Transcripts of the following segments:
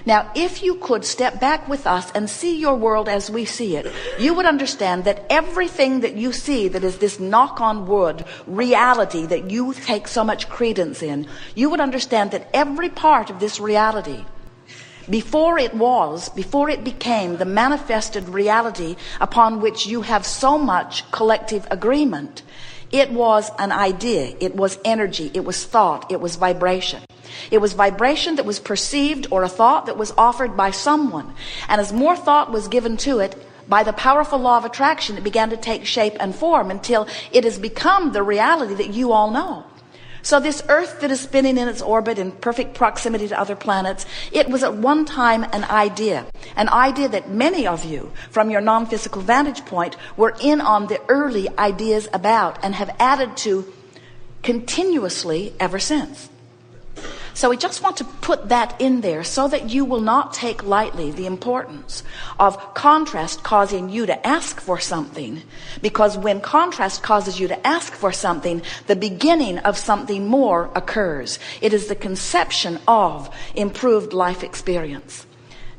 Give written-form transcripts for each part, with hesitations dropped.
Now, if you could step back with us and see your world as we see it, you would understand that everything that you see that is this knock on wood reality that you take so much credence in, you would understand that every part of this reality, before it became the manifested reality upon which you have so much collective agreement, it was an idea, it was energy, it was thought, it was vibration. It was vibration that was perceived, or a thought that was offered by someone. And as more thought was given to it, by the powerful law of attraction, it began to take shape and form until it has become the reality that you all know. So this earth that is spinning in its orbit in perfect proximity to other planets, it was at one time an idea that many of you, from your non-physical vantage point, were in on the early ideas about and have added to continuously ever since. So we just want to put that in there so that you will not take lightly the importance of contrast causing you to ask for something. Because when contrast causes you to ask for something, the beginning of something more occurs. It is the conception of improved life experience.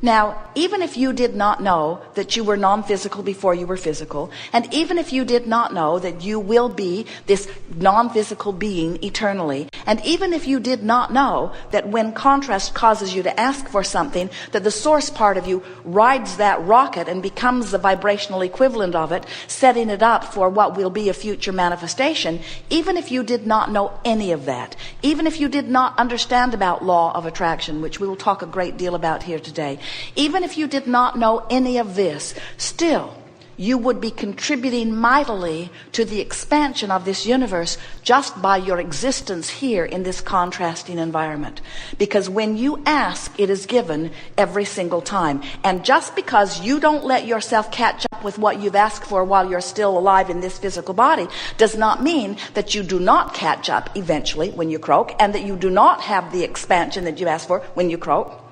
Now, even if you did not know that you were non-physical before you were physical, and even if you did not know that you will be this non-physical being eternally, and even if you did not know that when contrast causes you to ask for something, that the source part of you rides that rocket and becomes the vibrational equivalent of it, setting it up for what will be a future manifestation, even if you did not know any of that, even if you did not understand about law of attraction, which we will talk a great deal about here today, even if you did not know any of this, still you would be contributing mightily to the expansion of this universe just by your existence here in this contrasting environment. Because when you ask, it is given every single time. And just because you don't let yourself catch up with what you've asked for while you're still alive in this physical body does not mean that you do not catch up eventually when you croak, and that you do not have the expansion that you asked for when you croak.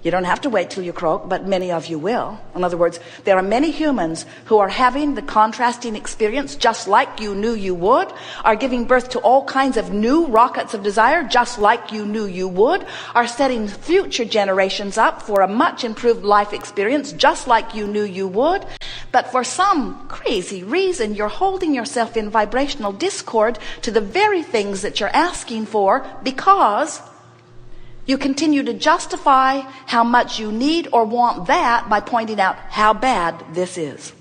You don't have to wait till you croak, but many of you will. In other words, there are many humans who are having the contrasting experience just like you knew you would, are giving birth to all kinds of new rockets of desire just like you knew you would, are setting future generations up for a much improved life experience just like you knew you would. But for some crazy reason, you're holding yourself in vibrational discord to the very things that you're asking for, because you continue to justify how much you need or want that by pointing out how bad this is.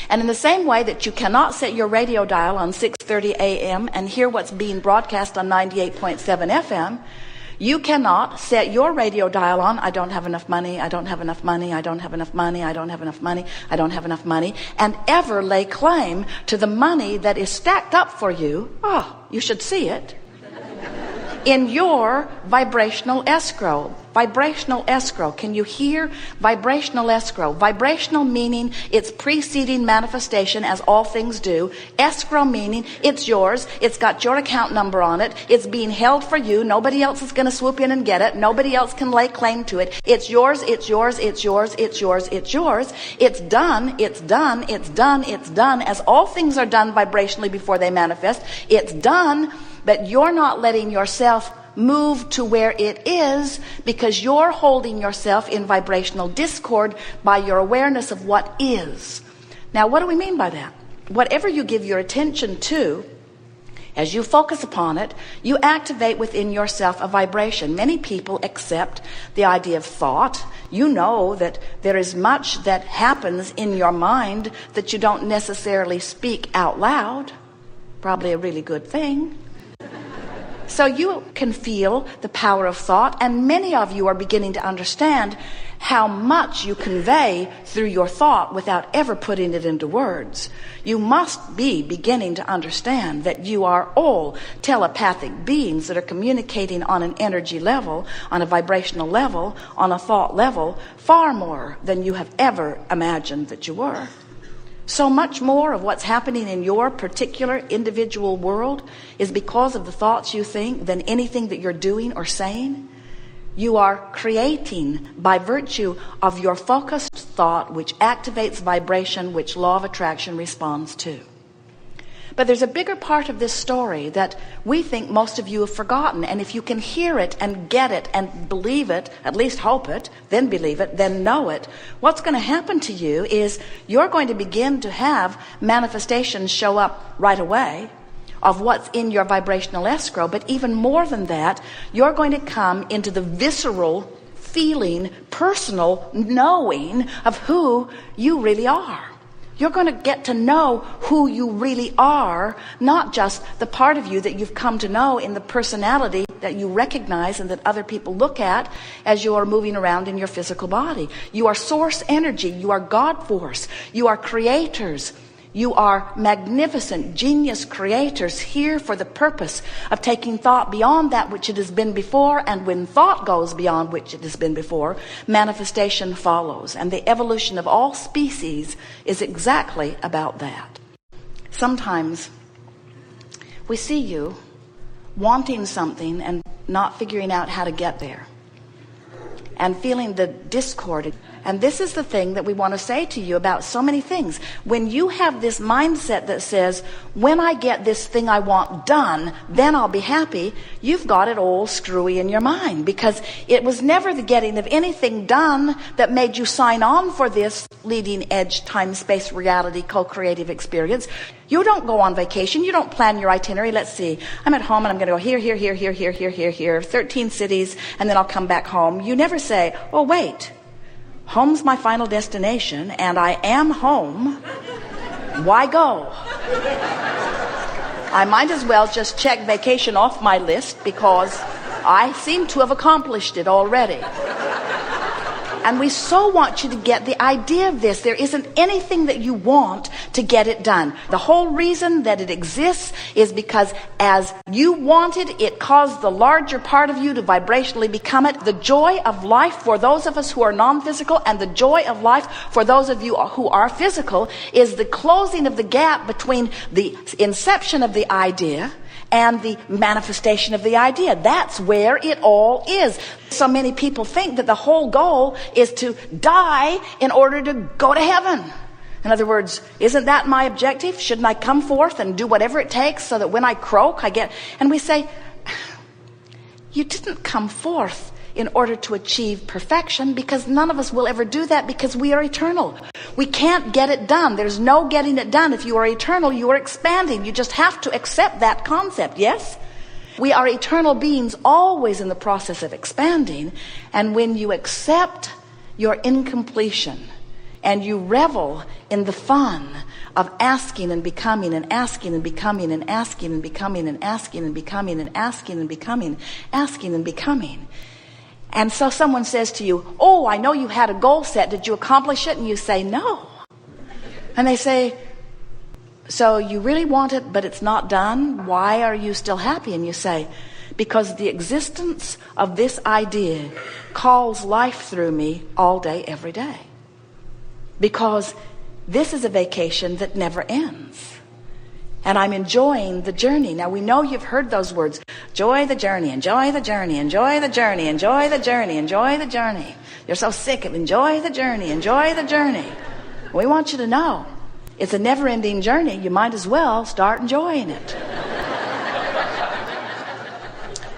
And in the same way that you cannot set your radio dial on 6:30 a.m. and hear what's being broadcast on 98.7 FM, you cannot set your radio dial on, I don't have enough money, I don't have enough money, I don't have enough money, I don't have enough money, I don't have enough money, and ever lay claim to the money that is stacked up for you. You should see it. In your vibrational escrow. Vibrational escrow. Can you hear? Vibrational escrow. Vibrational meaning it's preceding manifestation, as all things do. Escrow meaning it's yours. It's got your account number on it. It's being held for you. Nobody else is going to swoop in and get it. Nobody else can lay claim to it. It's yours. It's yours. It's yours. It's yours. It's yours. It's done. It's done. It's done. It's done. As all things are done vibrationally before they manifest. It's done. But you're not letting yourself move to where it is because you're holding yourself in vibrational discord by your awareness of what is. Now, what do we mean by that? Whatever you give your attention to, as you focus upon it, you activate within yourself a vibration. Many people accept the idea of thought. You know that there is much that happens in your mind that you don't necessarily speak out loud. Probably a really good thing. So you can feel the power of thought, and many of you are beginning to understand how much you convey through your thought without ever putting it into words. You must be beginning to understand that you are all telepathic beings that are communicating on an energy level, on a vibrational level, on a thought level, far more than you have ever imagined that you were. So much more of what's happening in your particular individual world is because of the thoughts you think than anything that you're doing or saying. You are creating by virtue of your focused thought, which activates vibration, which law of attraction responds to. But there's a bigger part of this story that we think most of you have forgotten. And if you can hear it and get it and believe it, at least hope it, then believe it, then know it, what's going to happen to you is you're going to begin to have manifestations show up right away of what's in your vibrational escrow. But even more than that, you're going to come into the visceral feeling, personal knowing of who you really are. You're going to get to know who you really are, not just the part of you that you've come to know in the personality that you recognize and that other people look at as you are moving around in your physical body. You are source energy. You are God force. You are creators. You are magnificent, genius creators here for the purpose of taking thought beyond that which it has been before. And when thought goes beyond which it has been before, manifestation follows. And the evolution of all species is exactly about that. Sometimes we see you wanting something and not figuring out how to get there, and feeling the discord. And this is the thing that we want to say to you about so many things. When you have this mindset that says, when I get this thing I want done, then I'll be happy, you've got it all screwy in your mind, because it was never the getting of anything done that made you sign on for this leading edge time-space reality co-creative experience. You don't go on vacation. You don't plan your itinerary. Let's see. I'm at home and I'm going to go here, here, here, here, here, here, here, here, 13 cities, and then I'll come back home. You never say, oh, wait, home's my final destination and I am home. Why go? I might as well just check vacation off my list because I seem to have accomplished it already. And we so want you to get the idea of this. There isn't anything that you want to get it done. The whole reason that it exists is because as you wanted, it caused the larger part of you to vibrationally become it. The joy of life for those of us who are non-physical, and the joy of life for those of you who are physical, is the closing of the gap between the inception of the idea and the manifestation of the idea. That's where it all is. So many people think that the whole goal is to die in order to go to heaven. In other words, isn't that my objective? Shouldn't I come forth and do whatever it takes so that when I croak, I get... And we say, you didn't come forth in order to achieve perfection, because none of us will ever do that, because we are eternal. We can't get it done. There's no getting it done. If you are eternal, you are expanding. You just have to accept that concept, yes? We are eternal beings, always in the process of expanding. And when you accept your incompletion and you revel in the fun of asking and becoming and asking and becoming and asking and becoming and asking and becoming and asking and becoming, asking and becoming. And so someone says to you, oh, I know you had a goal set. Did you accomplish it? And you say, no. And they say, so you really want it, but it's not done. Why are you still happy? And you say, because the existence of this idea calls life through me all day, every day. Because this is a vacation that never ends. And I'm enjoying the journey. Now, we know you've heard those words. Enjoy the journey, enjoy the journey, enjoy the journey, enjoy the journey, enjoy the journey. You're so sick of enjoy the journey, enjoy the journey. We want you to know it's a never-ending journey. You might as well start enjoying it.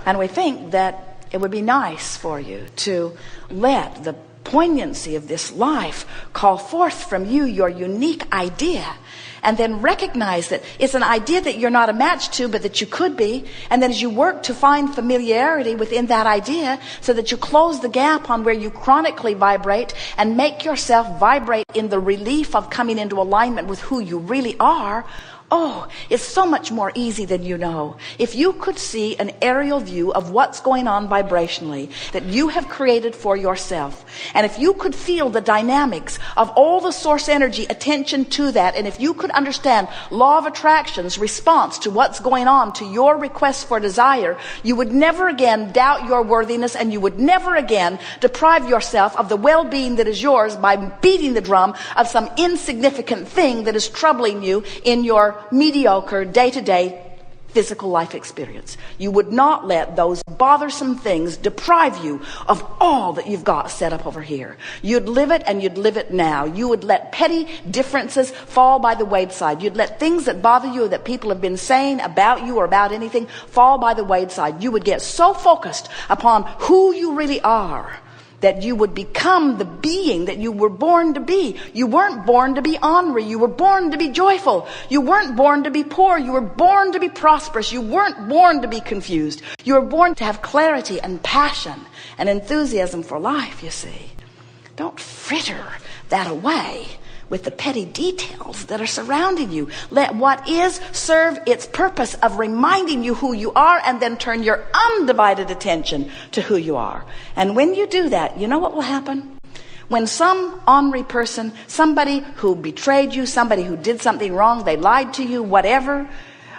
And we think that it would be nice for you to let the poignancy of this life call forth from you your unique idea, and then recognize that it's an idea that you're not a match to, but that you could be. And then as you work to find familiarity within that idea, so that you close the gap on where you chronically vibrate and make yourself vibrate in the relief of coming into alignment with who you really are. Oh, it's so much more easy than you know. If you could see an aerial view of what's going on vibrationally that you have created for yourself, and if you could feel the dynamics of all the source energy, attention to that, and if you could understand law of attraction's response to what's going on to your request for desire, you would never again doubt your worthiness, and you would never again deprive yourself of the well-being that is yours by beating the drum of some insignificant thing that is troubling you in your mediocre day-to-day physical life experience. You would not let those bothersome things deprive you of all that you've got set up over here. You'd live it, and you'd live it now. You would let petty differences fall by the wayside. You'd let things that bother you, that people have been saying about you or about anything, fall by the wayside. You would get so focused upon who you really are that you would become the being that you were born to be. You weren't born to be ornery. You were born to be joyful. You weren't born to be poor. You were born to be prosperous. You weren't born to be confused. You were born to have clarity and passion and enthusiasm for life, you see. Don't fritter that away with the petty details that are surrounding you. Let what is serve its purpose of reminding you who you are, and then turn your undivided attention to who you are. And when you do that, you know what will happen? When some ornery person, somebody who betrayed you, somebody who did something wrong, they lied to you, whatever,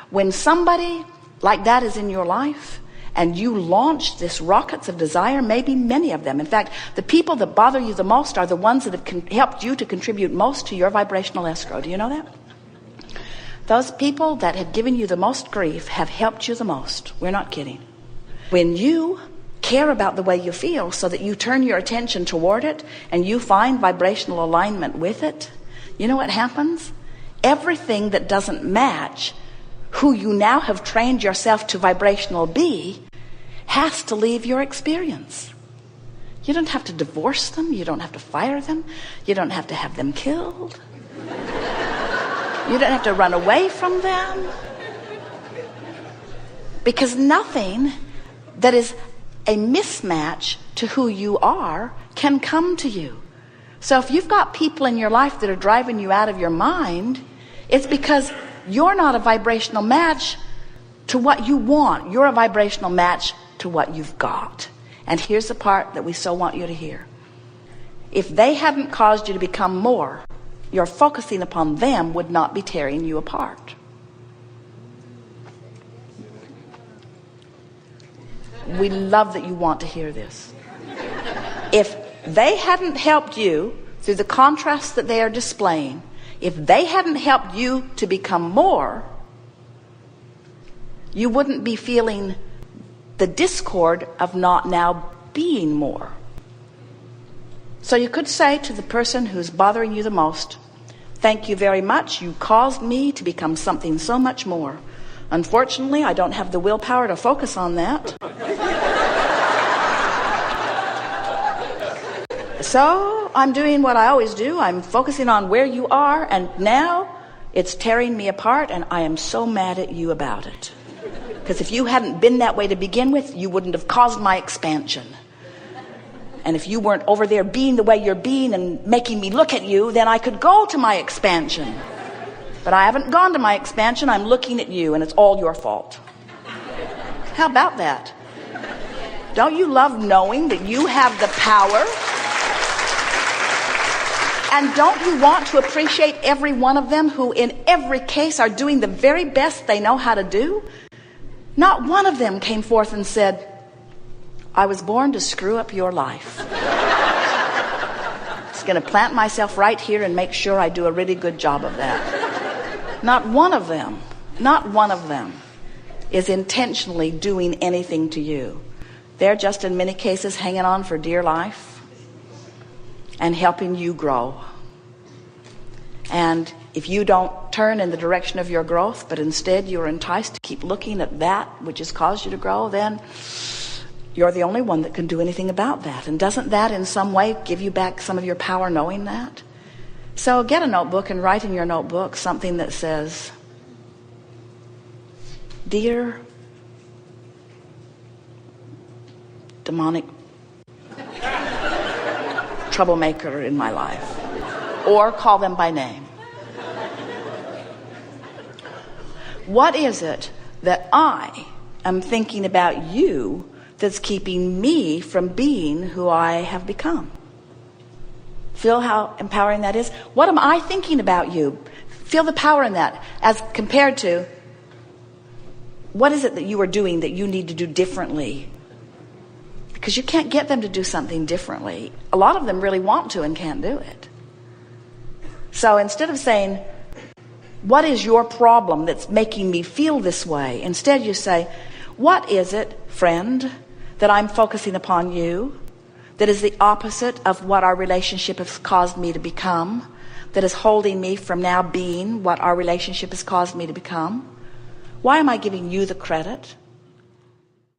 when somebody like that is in your life, and you launch this rockets of desire, maybe many of them. In fact, the people that bother you the most are the ones that have helped you to contribute most to your vibrational escrow. Do you know that? Those people that have given you the most grief have helped you the most. We're not kidding. When you care about the way you feel so that you turn your attention toward it and you find vibrational alignment with it, you know what happens? Everything that doesn't match who you now have trained yourself to vibrational be has to leave your experience. You don't have to divorce them. You don't have to fire them. You don't have to have them killed. You don't have to run away from them. Because nothing that is a mismatch to who you are can come to you. So if you've got people in your life that are driving you out of your mind, it's because you're not a vibrational match to what you want. You're a vibrational match to what you've got. And here's the part that we so want you to hear. If they hadn't caused you to become more, your focusing upon them would not be tearing you apart. We love that you want to hear this. If they hadn't helped you through the contrast that they are displaying, if they hadn't helped you to become more, you wouldn't be feeling the discord of not now being more. So you could say to the person who's bothering you the most, thank you very much. You caused me to become something so much more. Unfortunately, I don't have the willpower to focus on that. So I'm doing what I always do. I'm focusing on where you are, and now it's tearing me apart, and I am so mad at you about it. Because if you hadn't been that way to begin with, you wouldn't have caused my expansion. And if you weren't over there being the way you're being and making me look at you, then I could go to my expansion. But I haven't gone to my expansion. I'm looking at you, and it's all your fault. How about that? Don't you love knowing that you have the power? And don't you want to appreciate every one of them who in every case are doing the very best they know how to do? Not one of them came forth and said, I was born to screw up your life. I'm just going to plant myself right here and make sure I do a really good job of that. Not one of them is intentionally doing anything to you. They're just in many cases hanging on for dear life and helping you grow. And if you don't turn in the direction of your growth, but instead you're enticed to keep looking at that which has caused you to grow, then you're the only one that can do anything about that. And doesn't that in some way give you back some of your power knowing that? So get a notebook and write in your notebook something that says, Dear demonic troublemaker in my life. Or call them by name. What is it that I am thinking about you that's keeping me from being who I have become? Feel how empowering that is? What am I thinking about you? Feel the power in that as compared to what is it that you are doing that you need to do differently? Because you can't get them to do something differently. A lot of them really want to and can't do it. So instead of saying, What is your problem that's making me feel this way? Instead you say, what is it, friend, that I'm focusing upon you, that is the opposite of what our relationship has caused me to become, that is holding me from now being what our relationship has caused me to become? Why am I giving you the credit?